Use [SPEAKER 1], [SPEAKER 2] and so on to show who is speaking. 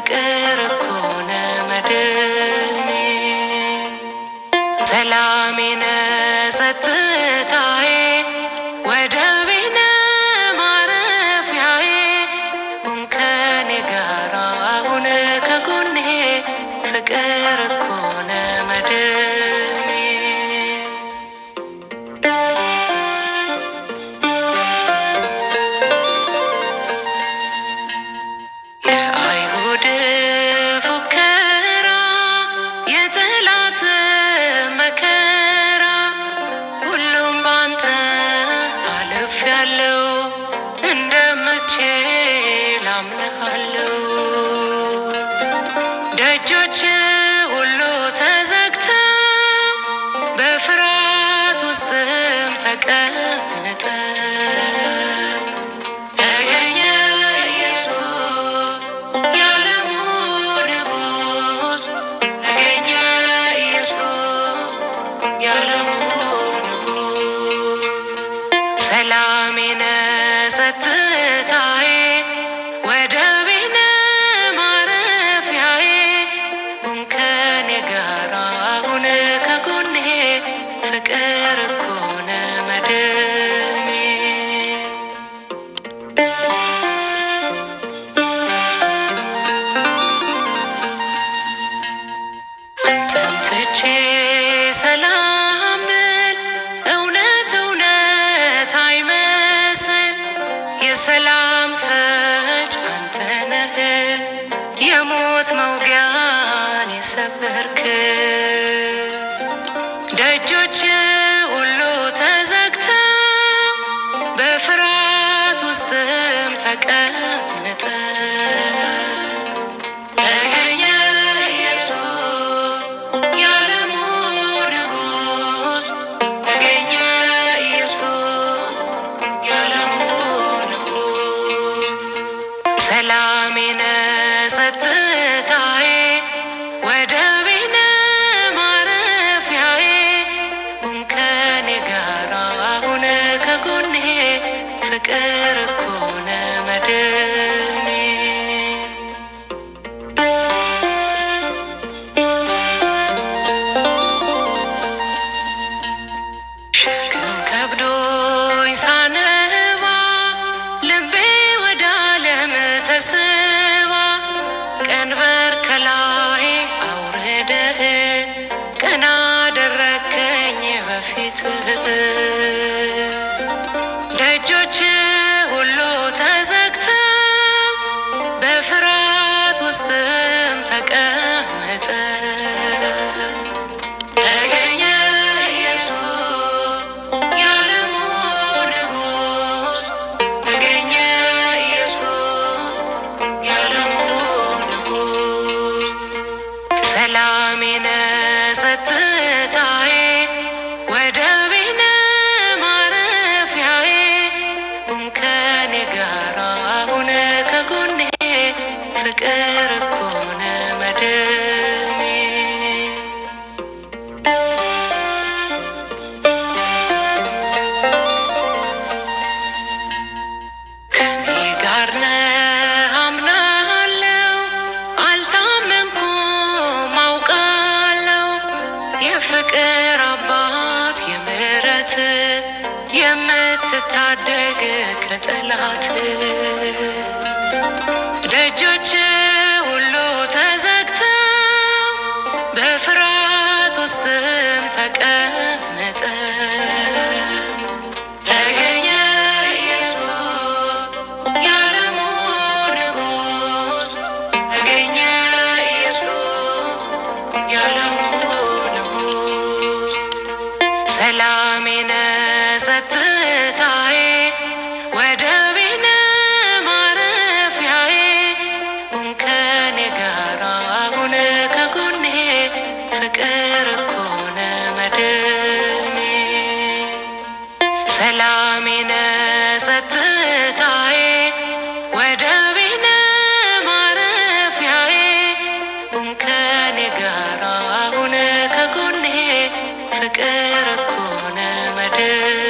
[SPEAKER 1] ፍቅር እኮ ነው መድኔ። ሰላሜ ነህ ጸጥታዬ ወደቤ ነህ ማረፊያዬ። ሁን ከኔ ጋር ሁን ከጎኔ ፍቅር እኮ ነው መድኔ። የአይሁድ ፉከራ የጠላት መከራ ሁሉም ባንተ አልፌያለሁ። እንደምትችል አምንሃለሁ። ደጆች ሁሉ ተዘግተው በፍርሃት ውስጥም ተቀምጠው ተገኘ ኢየሱስ የዓለሙ ንጉሥ። ተገኘ ኢየሱስ የዓለሙ ንጉሥ። ሰላሜ ነህ ጸጥታዬ ወደቤ ነህ ማረፊያዬ። ሁን ከኔ ጋር ሁን ከጎኔ ፍቅር እኮ ነው መድኔ። አንተን ትቼ ሰላም ብል እውነት እውነት አይመስል። የሰላም ሰጭ አንተ ነህ የሞት መውጊያን የሰበርክ። ደጆች ሁሉ ተዘግተው በፍርሃት ውስጥም ተቀምጠው ተገኘ ኢየሱስ የዓለሙ ንጉሥ። ተገኘ ኢየሱስ የዓለሙ ንጉሥ። ሰላሜ ነህ ጸጥታዬ ወደቤ ነህ ማረፊያዬ። ሁን ከኔ ጋር ሁን ከጎኔ ፍቅር እኮ ነው መድኔ። ሸክም ከብዶኝ ሳነባ ልቤ ወደ ዓለም ተስባ። ቀንበር ከላይ አውርደህ ቀና አደረከኝ በፊትህ። ደጆች ሁሉ ተዘግተው በፍርሃት ውስጥም ተቀምጠው ተገኘ ኢየሱስ የዓለሙ ንጉሥ። ተገኘ ኢየሱስ የዓለሙ ንጉሥ። ሰላሜ ነህ ጸጥታዬ ወደቤ ነህ ማረፊያዬ። ሁን ከኔ ጋር ሁን ከጎኔ ፍቅር እኮ ነው መድኔ። ከኔ ጋር ነህ አምናለሁ። አልታመንኩም አውቃለሁ። የፍቅር አባት የምሕረት የምትታደግ ከጠላት። ደጆች ሁሉ ተዘግተው በፍርሃት ውስጥም ተቀምጠው ተገኘ ኢየሱስ የዓለሙ ንጉሥ። ተገኘ ኢየሱስ የዓለሙ ንጉሥ። ሰላሜ ነህ ጸጥታዬ ወደቤ ነህ ማረፊያዬ። ሁን ከኔ ጋር ሁን ከጎኔ ፍቅር እኮ ነው መድኔ። ሰላሜ ነህ ጸጥታዬ ወደቤ ነህ ማረፊያዬ። ሁን ከኔ ጋር ሁን ከጎኔ ፍቅር እኮ ነው መድኔ።